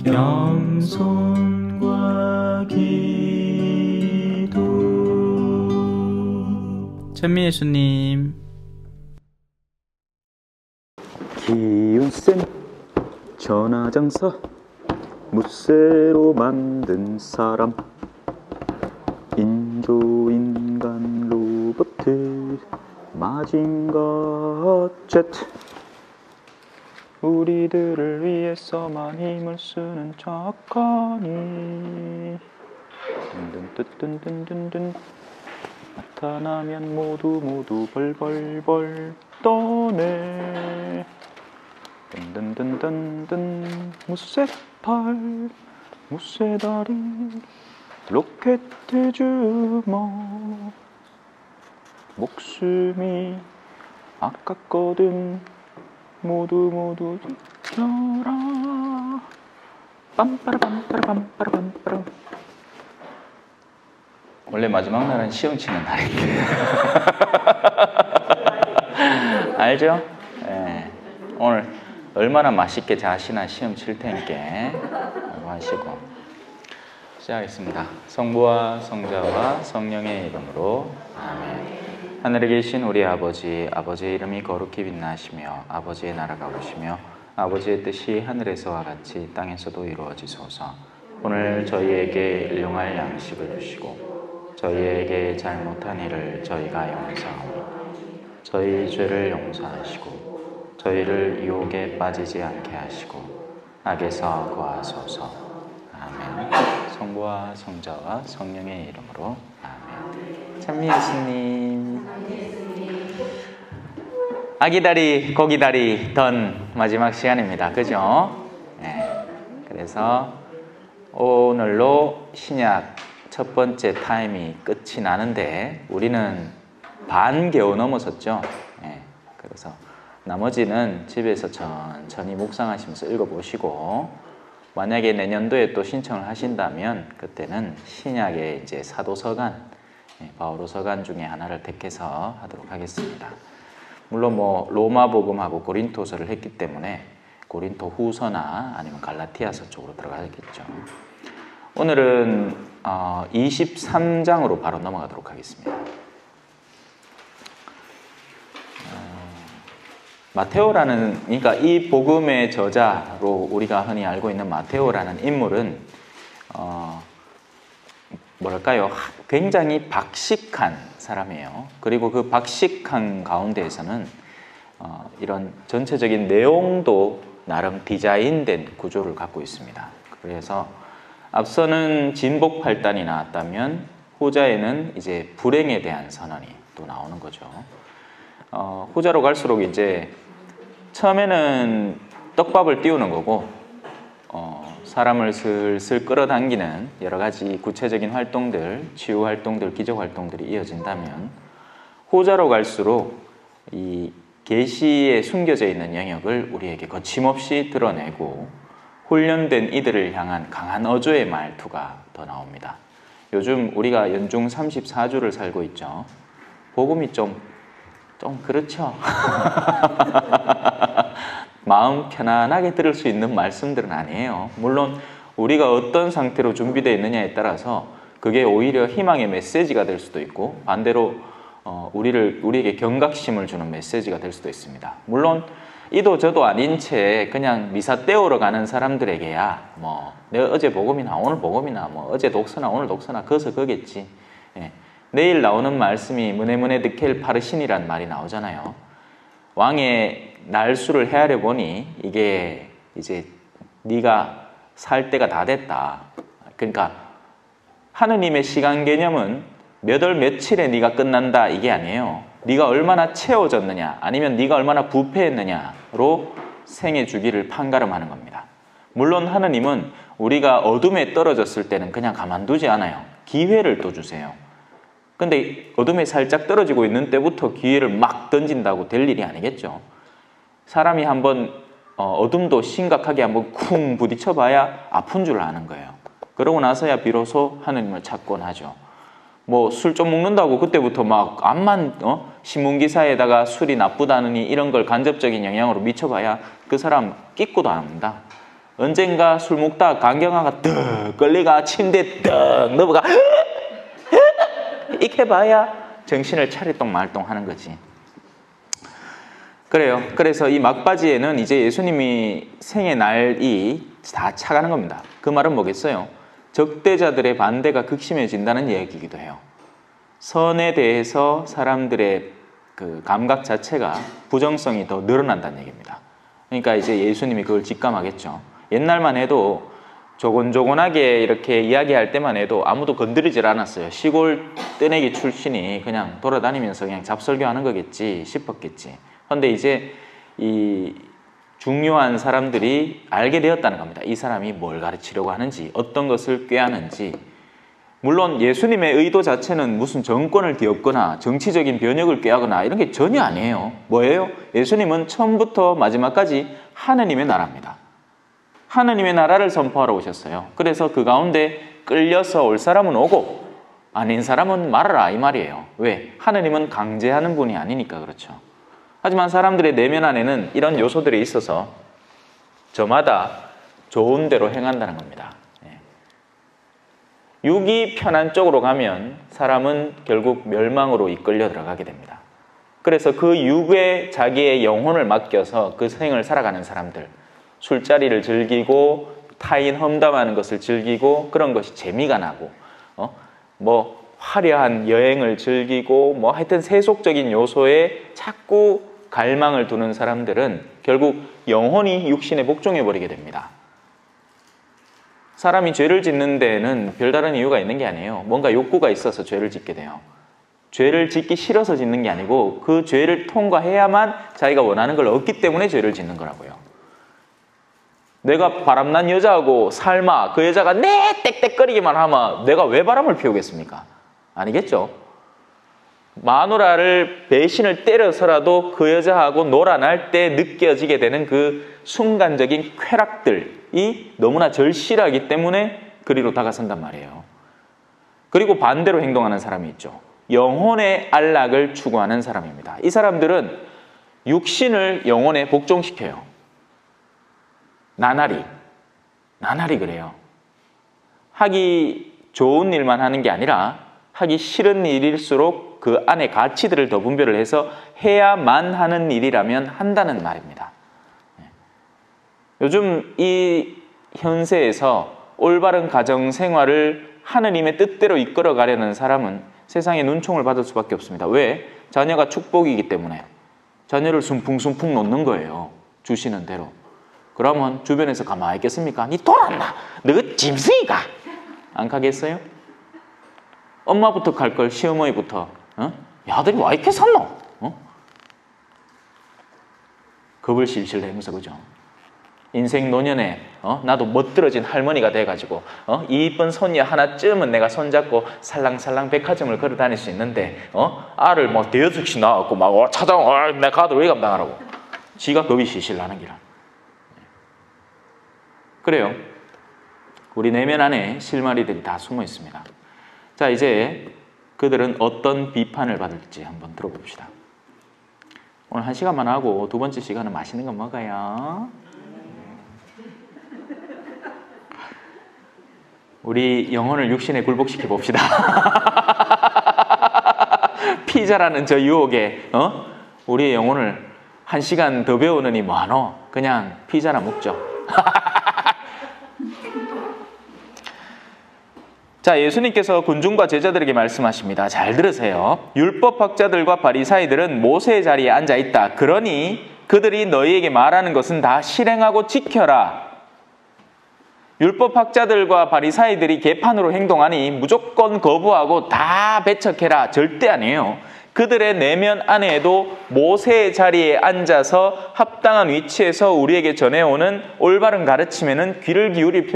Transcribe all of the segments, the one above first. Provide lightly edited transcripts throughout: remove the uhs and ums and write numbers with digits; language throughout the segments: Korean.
영손과 기도. 천미예수님. 기운센 전화장사 무쇠로 만든 사람, 인조인간 로봇 마징가 제트, 우리들을 위해서만 힘을 쓰는 착하니 든든든든든든 나타나면 모두 벌벌벌 떠네. 든든든든든 무쇠팔 무쇠다리 로켓 주먹, 목숨이 아깝거든 모두 지켜라. 빰빠라빰빠라빰빠라빰빠라. 원래 마지막 날은 시험 치는 날인데 알죠? 네. 오늘 얼마나 맛있게 자시나 시험 칠 테니까 하시고 시작하겠습니다. 성부와 성자와 성령의 이름으로 아멘. 하늘에 계신 우리 아버지, 아버지의 이름이 거룩히 빛나시며 아버지의 나라가 오시며 아버지의 뜻이 하늘에서와 같이 땅에서도 이루어지소서. 오늘 저희에게 일용할 양식을 주시고 저희에게 잘못한 일을 저희가 용서하오니 저희 죄를 용서하시고 저희를 유혹에 빠지지 않게 하시고 악에서 구하소서. 아멘. 성부와 성자와 성령의 이름으로 아멘. 찬미 예수님. 아기다리 고기다리 던 마지막 시간입니다. 그죠? 네. 그래서 오늘로 신약 첫 번째 타임이 끝이 나는데 우리는 반 겨우 넘어섰죠. 네. 그래서 나머지는 집에서 천천히 묵상하시면서 읽어보시고, 만약에 내년도에 또 신청을 하신다면 그때는 신약의 이제 사도서간, 바오로서간 중에 하나를 택해서 하도록 하겠습니다. 물론 뭐 로마복음하고 고린토서를 했기 때문에 고린토 후서나 아니면 갈라티아서 쪽으로 들어가겠죠. 오늘은 23장으로 바로 넘어가도록 하겠습니다. 마테오라는, 그러니까 이 복음의 저자로 우리가 흔히 알고 있는 마테오라는 인물은 뭐랄까요, 굉장히 박식한 사람이에요. 그리고 그 박식한 가운데에서는 이런 전체적인 내용도 나름 디자인된 구조를 갖고 있습니다. 그래서 앞서는 진복팔단이 나왔다면 후자에는 이제 불행에 대한 선언이 또 나오는 거죠. 후자로 갈수록 이제 처음에는 떡밥을 띄우는 거고 사람을 슬슬 끌어당기는 여러 가지 구체적인 활동들, 치유 활동들, 기적 활동들이 이어진다면, 후자로 갈수록 이 계시에 숨겨져 있는 영역을 우리에게 거침없이 드러내고 훈련된 이들을 향한 강한 어조의 말투가 더 나옵니다. 요즘 우리가 연중 34주를 살고 있죠. 복음이 좀 그렇죠. 마음 편안하게 들을 수 있는 말씀들은 아니에요. 물론 우리가 어떤 상태로 준비되어 있느냐에 따라서 그게 오히려 희망의 메시지가 될 수도 있고, 반대로 우리에게 경각심을 주는 메시지가 될 수도 있습니다. 물론 이도 저도 아닌 채 그냥 미사 때우러 가는 사람들에게야 뭐 내가 어제 복음이나 오늘 복음이나 뭐 어제 독서나 오늘 독서나 그것은 그겠지. 예. 내일 나오는 말씀이 무네무네 드켈 파르신이란 말이 나오잖아요. 왕의 날수를 헤아려 보니 이게 이제 네가 살 때가 다 됐다. 그러니까 하느님의 시간 개념은 몇 월 며칠에 네가 끝난다 이게 아니에요. 네가 얼마나 채워졌느냐, 아니면 네가 얼마나 부패했느냐로 생애 주기를 판가름하는 겁니다. 물론 하느님은 우리가 어둠에 떨어졌을 때는 그냥 가만두지 않아요. 기회를 또 주세요. 근데 어둠에 살짝 떨어지고 있는 때부터 기회를 막 던진다고 될 일이 아니겠죠. 사람이 한번 어둠도 심각하게 한번 쿵 부딪혀봐야 아픈 줄 아는 거예요. 그러고 나서야 비로소 하느님을 찾곤 하죠. 뭐 술 좀 먹는다고 그때부터 막 암만 신문기사에다가 술이 나쁘다느니 이런 걸 간접적인 영향으로 미쳐봐야 그 사람 끼고도 안 합니다. 언젠가 술 먹다가 강경화가 떡 걸리가 침대에 떡 넘어가 이렇게 봐야 정신을 차릴동 말동 하는 거지. 그래요. 그래서 이 막바지에는 이제 예수님이 생의 날이 다 차가는 겁니다. 그 말은 뭐겠어요? 적대자들의 반대가 극심해진다는 얘기이기도 해요. 선에 대해서 사람들의 그 감각 자체가 부정성이 더 늘어난다는 얘기입니다. 그러니까 이제 예수님이 그걸 직감하겠죠. 옛날만 해도 조곤조곤하게 이렇게 이야기할 때만 해도 아무도 건드리질 않았어요. 시골 뜨내기 출신이 그냥 돌아다니면서 그냥 잡설교하는 거겠지 싶었겠지. 그런데 이제 이 중요한 사람들이 알게 되었다는 겁니다. 이 사람이 뭘 가르치려고 하는지, 어떤 것을 꾀하는지. 물론 예수님의 의도 자체는 무슨 정권을 뒤엎거나 정치적인 변혁을 꾀하거나 이런 게 전혀 아니에요. 뭐예요? 예수님은 처음부터 마지막까지 하느님의 나라입니다. 하느님의 나라를 선포하러 오셨어요. 그래서 그 가운데 끌려서 올 사람은 오고 아닌 사람은 말아라 이 말이에요. 왜? 하느님은 강제하는 분이 아니니까 그렇죠. 하지만 사람들의 내면 안에는 이런 요소들이 있어서 저마다 좋은 대로 행한다는 겁니다. 육이 편한 쪽으로 가면 사람은 결국 멸망으로 이끌려 들어가게 됩니다. 그래서 그 육에 자기의 영혼을 맡겨서 그 생을 살아가는 사람들, 술자리를 즐기고 타인 험담하는 것을 즐기고 그런 것이 재미가 나고 뭐 화려한 여행을 즐기고 뭐 하여튼 세속적인 요소에 자꾸 갈망을 두는 사람들은 결국 영혼이 육신에 복종해버리게 됩니다. 사람이 죄를 짓는 데에는 별다른 이유가 있는 게 아니에요. 뭔가 욕구가 있어서 죄를 짓게 돼요. 죄를 짓기 싫어서 짓는 게 아니고 그 죄를 통과해야만 자기가 원하는 걸 얻기 때문에 죄를 짓는 거라고요. 내가 바람난 여자하고 삶아 그 여자가 내 땡땡거리기만 하면 내가 왜 바람을 피우겠습니까? 아니겠죠? 마누라를 배신을 때려서라도 그 여자하고 놀아날 때 느껴지게 되는 그 순간적인 쾌락들이 너무나 절실하기 때문에 그리로 다가선단 말이에요. 그리고 반대로 행동하는 사람이 있죠. 영혼의 안락을 추구하는 사람입니다. 이 사람들은 육신을 영혼에 복종시켜요. 나날이 그래요. 하기 좋은 일만 하는 게 아니라 하기 싫은 일일수록 그 안에 가치들을 더 분별을 해서 해야만 하는 일이라면 한다는 말입니다. 요즘 이 현세에서 올바른 가정생활을 하느님의 뜻대로 이끌어가려는 사람은 세상에 눈총을 받을 수밖에 없습니다. 왜? 자녀가 축복이기 때문에 자녀를 숨풍숨풍 놓는 거예요. 주시는 대로. 그러면 주변에서 가만히 있겠습니까? 니 돌았나? 너 짐승이가? 안 가겠어요? 엄마부터 갈 걸 시어머니부터 야, 아들이 와 이렇게 살노? 겁을 실실 내면서 그죠? 인생 노년에 나도 멋들어진 할머니가 돼가지고 이쁜 손녀 하나쯤은 내가 손잡고 살랑살랑 백화점을 걸어 다닐 수 있는데 알을 뭐 대여섯씩 낳았고 막 찾아와 내가 아들 왜 감당하라고 지가 겁이 실실 나는 기라. 그래요. 우리 내면 안에 실마리들이 다 숨어 있습니다. 자, 이제 그들은 어떤 비판을 받을지 한번 들어봅시다. 오늘 1시간만 하고 두 번째 시간은 맛있는 거 먹어요. 우리 영혼을 육신에 굴복시켜 봅시다. 피자라는 저 유혹에 우리의 영혼을 1시간 더 배우느니 뭐하노? 그냥 피자나 먹죠. 자, 예수님께서 군중과 제자들에게 말씀하십니다. 잘 들으세요. 율법학자들과 바리사이들은 모세의 자리에 앉아 있다. 그러니 그들이 너희에게 말하는 것은 다 실행하고 지켜라. 율법학자들과 바리사이들이 개판으로 행동하니 무조건 거부하고 다 배척해라. 절대 아니에요. 그들의 내면 안에도 모세의 자리에 앉아서 합당한 위치에서 우리에게 전해오는 올바른 가르침에는 귀를 기울일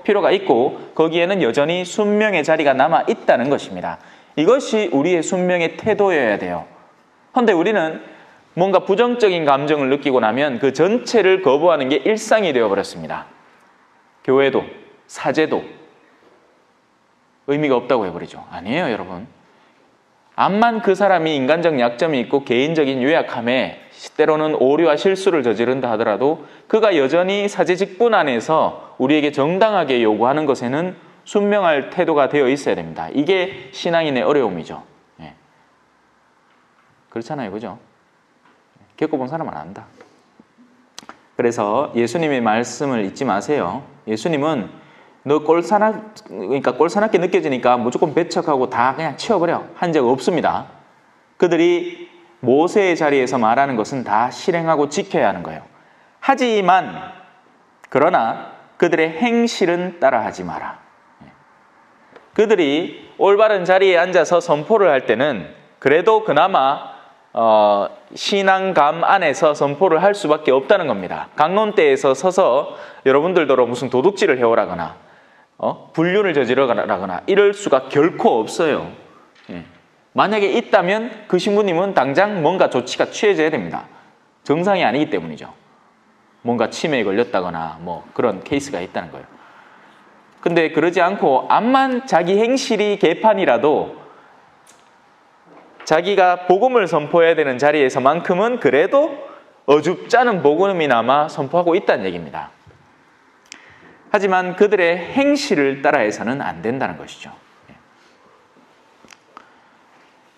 필요가 있고 거기에는 여전히 순명의 자리가 남아 있다는 것입니다. 이것이 우리의 순명의 태도여야 돼요. 그런데 우리는 뭔가 부정적인 감정을 느끼고 나면 그 전체를 거부하는 게 일상이 되어버렸습니다. 교회도 사제도 의미가 없다고 해버리죠. 아니에요, 여러분. 암만 그 사람이 인간적 약점이 있고 개인적인 유약함에 때로는 오류와 실수를 저지른다 하더라도 그가 여전히 사제직분 안에서 우리에게 정당하게 요구하는 것에는 순명할 태도가 되어 있어야 됩니다. 이게 신앙인의 어려움이죠. 예. 그렇잖아요. 그죠? 겪어본 사람은 안다. 그래서 예수님의 말씀을 잊지 마세요. 예수님은 너 그러니까 꼴사납게 느껴지니까 무조건 배척하고 다 그냥 치워버려 한 적 없습니다. 그들이 모세의 자리에서 말하는 것은 다 실행하고 지켜야 하는 거예요. 하지만 그러나 그들의 행실은 따라하지 마라. 그들이 올바른 자리에 앉아서 선포를 할 때는 그래도 그나마 신앙감 안에서 선포를 할 수밖에 없다는 겁니다. 강론대에서 서서 여러분들도 무슨 도둑질을 해오라거나 불륜을 저지르거나 이럴 수가 결코 없어요. 예. 만약에 있다면 그 신부님은 당장 뭔가 조치가 취해져야 됩니다. 정상이 아니기 때문이죠. 뭔가 치매에 걸렸다거나 뭐 그런 케이스가 있다는 거예요. 근데 그러지 않고 암만 자기 행실이 개판이라도 자기가 복음을 선포해야 되는 자리에서만큼은 그래도 어줍잖은 복음이나마 선포하고 있다는 얘기입니다. 하지만 그들의 행실을 따라해서는 안 된다는 것이죠.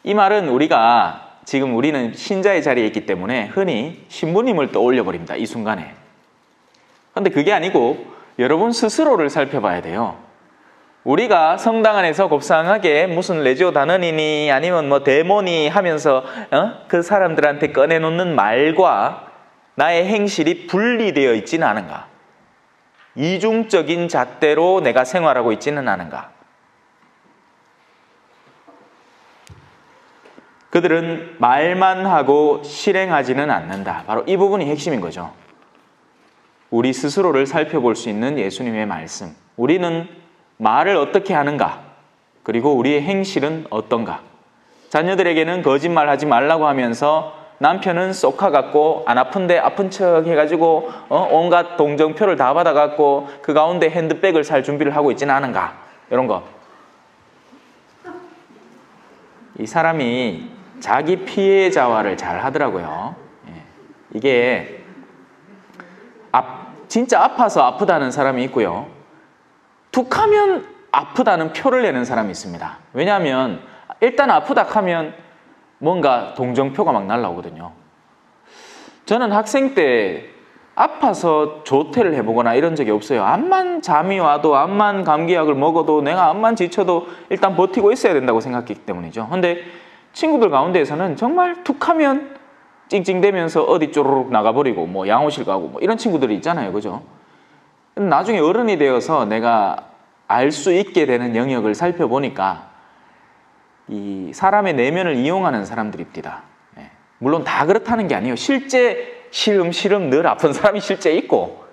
이 말은 우리는 신자의 자리에 있기 때문에 흔히 신부님을 떠올려 버립니다. 이 순간에. 그런데 그게 아니고 여러분 스스로를 살펴봐야 돼요. 우리가 성당 안에서 곱상하게 무슨 레지오 다너니니 아니면 뭐 데모니 하면서 그 사람들한테 꺼내놓는 말과 나의 행실이 분리되어 있지는 않은가? 이중적인 잣대로 내가 생활하고 있지는 않은가? 그들은 말만 하고 실행하지는 않는다. 바로 이 부분이 핵심인 거죠. 우리 스스로를 살펴볼 수 있는 예수님의 말씀. 우리는 말을 어떻게 하는가? 그리고 우리의 행실은 어떤가? 자녀들에게는 거짓말하지 말라고 하면서 남편은 쏙하갖고 안 아픈데 아픈 척 해가지고 온갖 동정표를 다 받아갖고 그 가운데 핸드백을 살 준비를 하고 있지는 않은가? 이런 거. 이 사람이 자기 피해자화를 잘 하더라고요. 이게 진짜 아파서 아프다는 사람이 있고요. 툭하면 아프다는 표를 내는 사람이 있습니다. 왜냐하면 일단 아프다 하면 뭔가 동정표가 막 날라오거든요. 저는 학생 때 아파서 조퇴를 해보거나 이런 적이 없어요. 암만 잠이 와도 암만 감기약을 먹어도 내가 암만 지쳐도 일단 버티고 있어야 된다고 생각했기 때문이죠. 근데 친구들 가운데에서는 정말 툭하면 찡찡대면서 어디 쪼르륵 나가버리고 뭐 양호실 가고 뭐 이런 친구들이 있잖아요. 그죠? 나중에 어른이 되어서 내가 알 수 있게 되는 영역을 살펴보니까 이 사람의 내면을 이용하는 사람들입니다. 물론 다 그렇다는 게 아니에요. 실제 시름시름 늘 아픈 사람이 실제 있고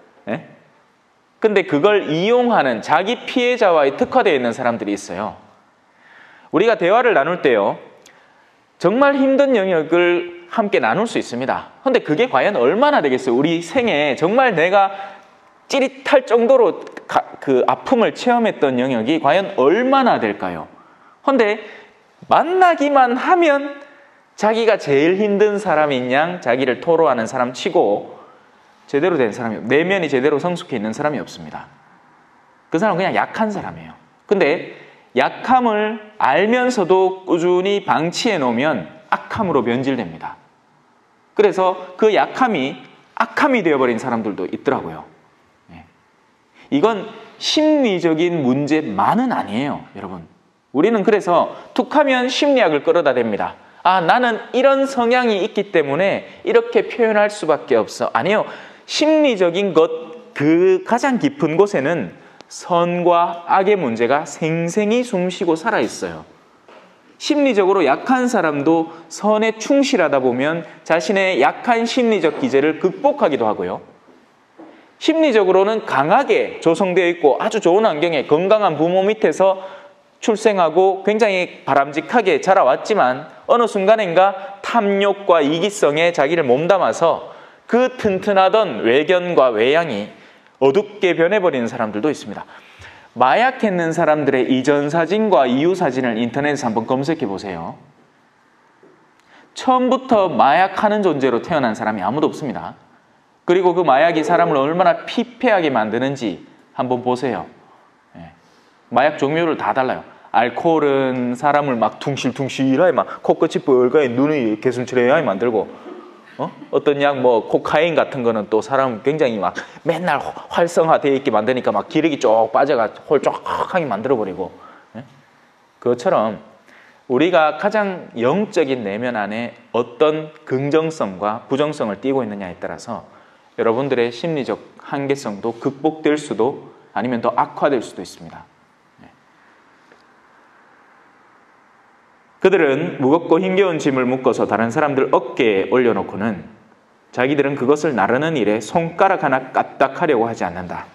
근데 그걸 이용하는 자기 피해자와의 특화되어 있는 사람들이 있어요. 우리가 대화를 나눌 때요. 정말 힘든 영역을 함께 나눌 수 있습니다. 근데 그게 과연 얼마나 되겠어요? 우리 생에 정말 내가 찌릿할 정도로 그 아픔을 체험했던 영역이 과연 얼마나 될까요? 근데 만나기만 하면 자기가 제일 힘든 사람인 양 자기를 토로하는 사람 치고 제대로 된 사람이 내면이 제대로 성숙해 있는 사람이 없습니다. 그 사람은 그냥 약한 사람이에요. 근데 약함을 알면서도 꾸준히 방치해 놓으면 악함으로 변질됩니다. 그래서 그 약함이 악함이 되어버린 사람들도 있더라고요. 이건 심리적인 문제만은 아니에요, 여러분. 우리는 그래서 툭하면 심리학을 끌어다 댑니다. 아, 나는 이런 성향이 있기 때문에 이렇게 표현할 수밖에 없어. 아니요. 심리적인 그 가장 깊은 곳에는 선과 악의 문제가 생생히 숨쉬고 살아있어요. 심리적으로 약한 사람도 선에 충실하다 보면 자신의 약한 심리적 기제를 극복하기도 하고요. 심리적으로는 강하게 조성되어 있고 아주 좋은 환경에 건강한 부모 밑에서 출생하고 굉장히 바람직하게 자라왔지만 어느 순간인가 탐욕과 이기성에 자기를 몸담아서 그 튼튼하던 외견과 외양이 어둡게 변해버리는 사람들도 있습니다. 마약했는 사람들의 이전 사진과 이후 사진을 인터넷에서 한번 검색해 보세요. 처음부터 마약하는 존재로 태어난 사람이 아무도 없습니다. 그리고 그 마약이 사람을 얼마나 피폐하게 만드는지 한번 보세요. 마약 종류를 다 달라요. 알코올은 사람을 막 둥실둥실하게 막 코끝이 뻘겋게 눈이 개슴츠레하게 만들고, 어떤 약 뭐 코카인 같은 거는 또 사람 굉장히 막 맨날 활성화되어 있게 만드니까 막 기력이 쭉 빠져가 홀쭉하게 만들어버리고. 그것처럼 우리가 가장 영적인 내면 안에 어떤 긍정성과 부정성을 띠고 있느냐에 따라서 여러분들의 심리적 한계성도 극복될 수도 아니면 더 악화될 수도 있습니다. 그들은 무겁고 힘겨운 짐을 묶어서 다른 사람들 어깨에 올려놓고는 자기들은 그것을 나르는 일에 손가락 하나 까딱하려고 하지 않는다.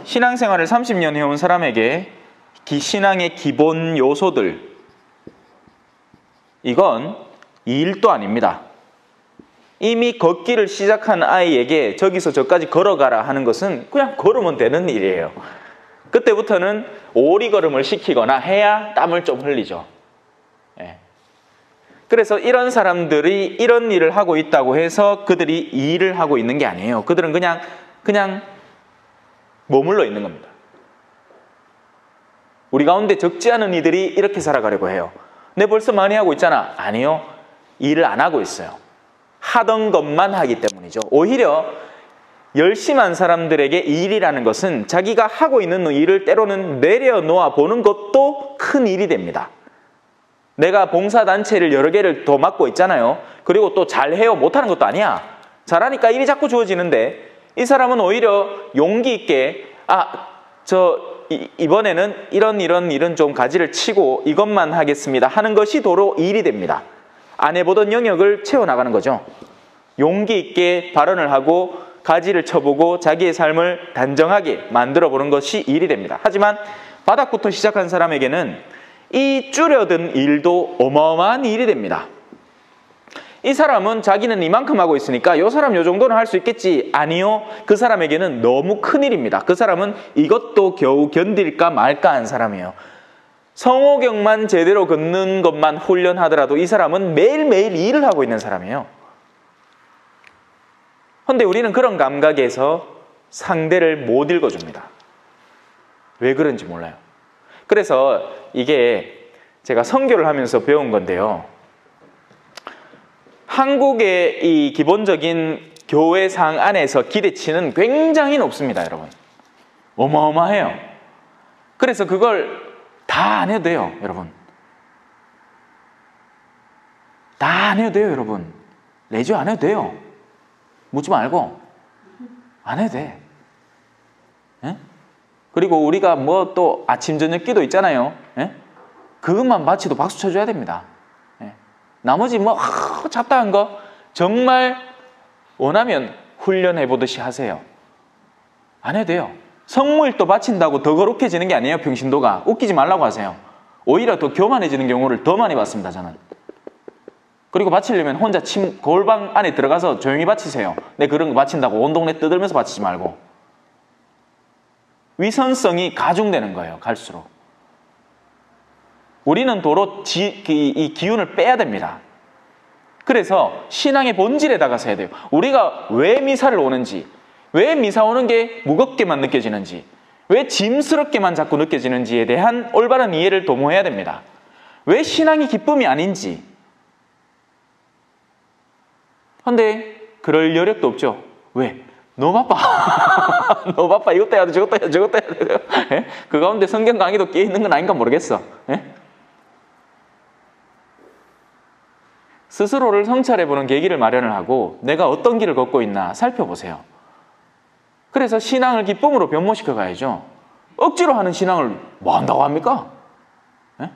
신앙생활을 30년 해온 사람에게 신앙의 기본 요소들, 이건 일도 아닙니다. 이미 걷기를 시작한 아이에게 저기서 저까지 걸어가라 하는 것은 그냥 걸으면 되는 일이에요. 그때부터는 오리걸음을 시키거나 해야 땀을 좀 흘리죠. 그래서 이런 사람들이 이런 일을 하고 있다고 해서 그들이 이 일을 하고 있는 게 아니에요. 그들은 그냥 머물러 있는 겁니다. 우리 가운데 적지 않은 이들이 이렇게 살아가려고 해요. 내 벌써 많이 하고 있잖아. 아니요. 일을 안 하고 있어요. 하던 것만 하기 때문이죠. 오히려 열심한 사람들에게 일이라는 것은 자기가 하고 있는 일을 때로는 내려놓아 보는 것도 큰 일이 됩니다. 내가 봉사단체를 여러 개를 더 맡고 있잖아요. 그리고 또 잘해요. 못하는 것도 아니야. 잘하니까 일이 자꾸 주어지는데 이 사람은 오히려 용기 있게 이번에는 이런 일은 좀 가지를 치고 이것만 하겠습니다 하는 것이 도로 일이 됩니다. 안 해보던 영역을 채워나가는 거죠. 용기 있게 발언을 하고 가지를 쳐보고 자기의 삶을 단정하게 만들어보는 것이 일이 됩니다. 하지만 바닥부터 시작한 사람에게는 이 줄여든 일도 어마어마한 일이 됩니다. 이 사람은 자기는 이만큼 하고 있으니까 이 사람 이 정도는 할 수 있겠지. 아니요. 그 사람에게는 너무 큰일입니다. 그 사람은 이것도 겨우 견딜까 말까 한 사람이에요. 성호경만 제대로 걷는 것만 훈련하더라도 이 사람은 매일매일 일을 하고 있는 사람이에요. 그런데 우리는 그런 감각에서 상대를 못 읽어줍니다. 왜 그런지 몰라요. 그래서 이게 제가 선교를 하면서 배운 건데요. 한국의 이 기본적인 교회상 안에서 기대치는 굉장히 높습니다, 여러분. 어마어마해요. 그래서 그걸 다 안 해도 돼요, 여러분. 다 안 해도 돼요, 여러분. 내주 안 해도 돼요. 묻지 말고 안 해도 돼. 에? 그리고 우리가 뭐 또 아침 저녁 기도 있잖아요. 에? 그것만 마치도 박수 쳐줘야 됩니다. 에? 나머지 뭐 잡다한 거 정말 원하면 훈련해 보듯이 하세요. 안 해도 돼요. 성무일도 바친다고 더 거룩해지는 게 아니에요. 평신도가. 웃기지 말라고 하세요. 오히려 더 교만해지는 경우를 더 많이 봤습니다, 저는. 그리고 바치려면 혼자 거울방 안에 들어가서 조용히 바치세요. 내 그런 거 바친다고 온 동네 떠들면서 바치지 말고. 위선성이 가중되는 거예요, 갈수록. 우리는 도로 이 기운을 빼야 됩니다. 그래서 신앙의 본질에 다가서야 돼요. 우리가 왜 미사를 오는지, 왜 미사 오는 게 무겁게만 느껴지는지, 왜 짐스럽게만 자꾸 느껴지는지에 대한 올바른 이해를 도모해야 됩니다. 왜 신앙이 기쁨이 아닌지. 그런데 그럴 여력도 없죠. 왜? 너무 바빠. 너무 바빠. 이것도 해야 돼, 저것도 해야 돼, 저것도 해야 돼. 에? 그 가운데 성경 강의도 끼어 있는 건 아닌가 모르겠어. 에? 스스로를 성찰해보는 계기를 마련을 하고 내가 어떤 길을 걷고 있나 살펴보세요. 그래서 신앙을 기쁨으로 변모시켜 가야죠. 억지로 하는 신앙을 뭐 한다고 합니까? 에?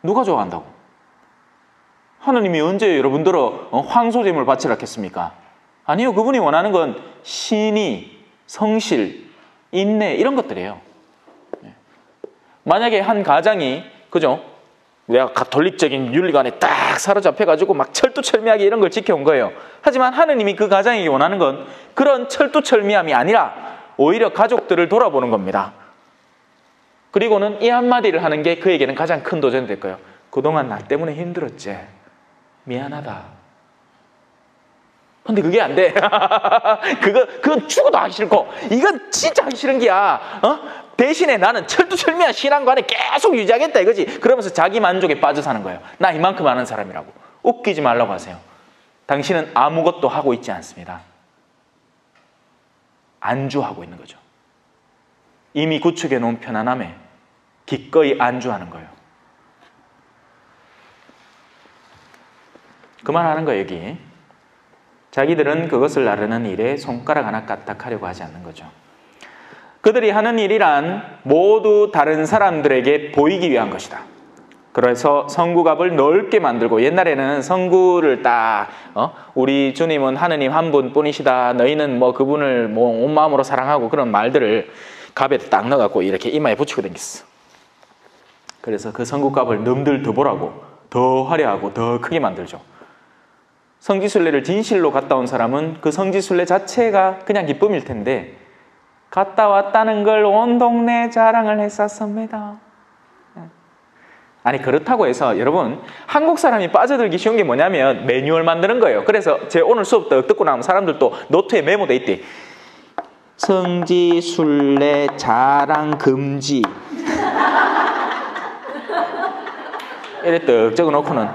누가 좋아한다고? 하느님이 언제 여러분들어 황소제물 바치라 했습니까? 아니요. 그분이 원하는 건 신의, 성실, 인내 이런 것들이에요. 만약에 한 가장이 그죠? 내가 가톨릭적인 윤리관에 딱 사로잡혀가지고 막 철두철미하게 이런 걸 지켜온 거예요. 하지만 하느님이 그 가장에게 원하는 건 그런 철두철미함이 아니라 오히려 가족들을 돌아보는 겁니다. 그리고는 이 한마디를 하는 게 그에게는 가장 큰 도전이 될 거예요. 그동안 나 때문에 힘들었지. 미안하다. 근데 그게 안 돼. 그건 죽어도 하기 싫고, 이건 진짜 하기 싫은 게야. 대신에 나는 철두철미한 신앙관에 계속 유지하겠다 이거지. 그러면서 자기 만족에 빠져 사는 거예요. 나 이만큼 아는 사람이라고. 웃기지 말라고 하세요. 당신은 아무것도 하고 있지 않습니다. 안주하고 있는 거죠. 이미 구축해 놓은 편안함에 기꺼이 안주하는 거예요. 그만하는 거예요, 여기. 자기들은 그것을 나르는 일에 손가락 하나 까딱하려고 하지 않는 거죠. 그들이 하는 일이란 모두 다른 사람들에게 보이기 위한 것이다. 그래서 성구갑을 넓게 만들고, 옛날에는 성구를 딱 우리 주님은 하느님 한 분뿐이시다, 너희는 뭐 그분을 뭐 온 마음으로 사랑하고, 그런 말들을 갑에 딱 넣어갖고 이렇게 이마에 붙이고 다녔어. 그래서 그 성구갑을 넘들 더 보라고 더 화려하고 더 크게 만들죠. 성지순례를 진실로 갔다 온 사람은 그 성지순례 자체가 그냥 기쁨일 텐데, 갔다 왔다는 걸 온 동네에 자랑을 했었습니다. 아니, 그렇다고 해서 여러분, 한국 사람이 빠져들기 쉬운 게 뭐냐면 매뉴얼 만드는 거예요. 그래서 제 오늘 수업 듣고 나면 사람들도 노트에 메모돼 있대. 성지순례 자랑 금지. 이래 떡 적어놓고는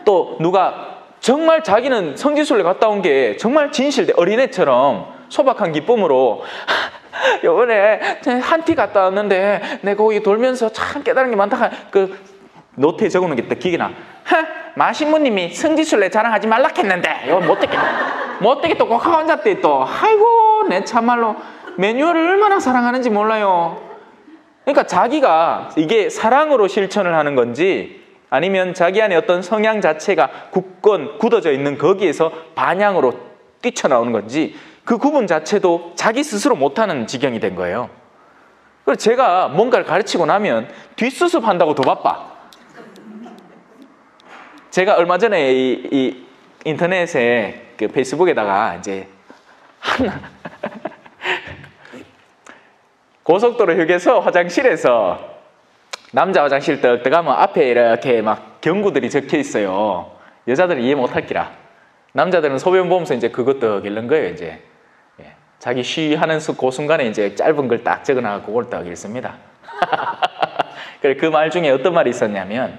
또 누가 정말 자기는 성지순례 갔다 온 게 정말 진실돼, 어린애처럼 소박한 기쁨으로 요번에 한티 갔다 왔는데 내가 거기 돌면서 참 깨달은 게 많다, 그 노트에 적어놓은 게 딱 기억이 나. 마신부님이 성지순례 자랑하지 말라 했는데 이거 못되게 또 꼭 혼자 또. 아이고, 내 참말로 매뉴얼을 얼마나 사랑하는지 몰라요. 그러니까 자기가 이게 사랑으로 실천을 하는 건지, 아니면 자기 안에 어떤 성향 자체가 굳어져 있는 거기에서 반향으로 뛰쳐나오는 건지, 그 구분 자체도 자기 스스로 못하는 지경이 된 거예요. 그래서 제가 뭔가를 가르치고 나면 뒷수습 한다고 더 바빠. 제가 얼마 전에 이 인터넷에 그 페이스북에다가 이제 고속도로 휴게소 화장실에서 남자 화장실 떡 가면 앞에 이렇게 막 경구들이 적혀 있어요. 여자들은 이해 못할 기라. 남자들은 소변 보면서 이제 그것도 읽는 거예요, 이제. 자기 쉬하는 그 순간에 이제 짧은 걸 딱 적어놔서 그걸 딱 읽습니다. 그래, 그 말 중에 어떤 말이 있었냐면,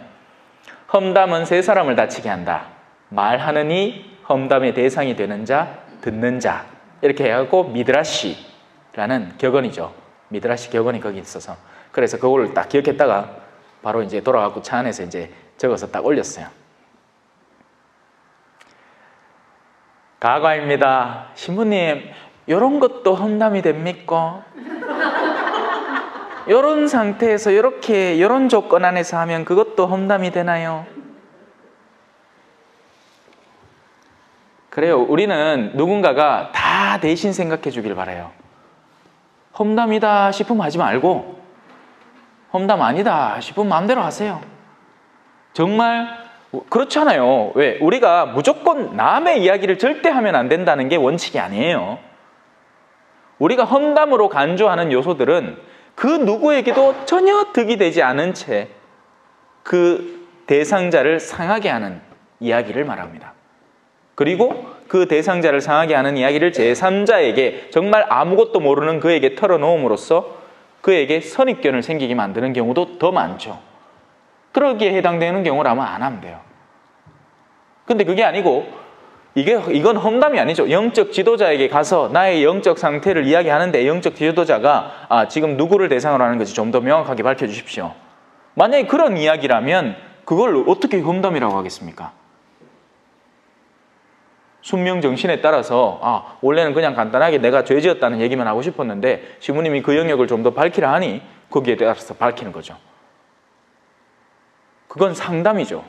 험담은 세 사람을 다치게 한다. 말하느니 험담의 대상이 되는 자, 듣는 자. 이렇게 해갖고 미드라시라는 격언이죠. 미드라시 격언이 거기 있어서. 그래서 그걸 딱 기억했다가 바로 이제 돌아가고 차 안에서 이제 적어서 딱 올렸어요. 가과입니다. 신부님, 이런 것도 험담이 됩니까? 이런 상태에서 이렇게 이런 조건 안에서 하면 그것도 험담이 되나요? 그래요. 우리는 누군가가 다 대신 생각해 주길 바라요. 험담이다 싶으면 하지 말고, 험담 아니다 싶으면 마음대로 하세요. 정말 그렇잖아요. 왜? 우리가 무조건 남의 이야기를 절대 하면 안 된다는 게 원칙이 아니에요. 우리가 험담으로 간주하는 요소들은 그 누구에게도 전혀 득이 되지 않은 채 그 대상자를 상하게 하는 이야기를 말합니다. 그리고 그 대상자를 상하게 하는 이야기를 제3자에게, 정말 아무것도 모르는 그에게 털어놓음으로써 그에게 선입견을 생기게 만드는 경우도 더 많죠. 그러기에 해당되는 경우라면 안 하면 돼요. 근데 그게 아니고, 이건 험담이 아니죠. 영적 지도자에게 가서 나의 영적 상태를 이야기하는데, 영적 지도자가 지금 누구를 대상으로 하는 건지 좀 더 명확하게 밝혀주십시오. 만약에 그런 이야기라면 그걸 어떻게 험담이라고 하겠습니까? 순명정신에 따라서 원래는 그냥 간단하게 내가 죄지었다는 얘기만 하고 싶었는데 시부님이 그 영역을 좀 더 밝히라 하니 거기에 따라서 밝히는 거죠. 그건 상담이죠.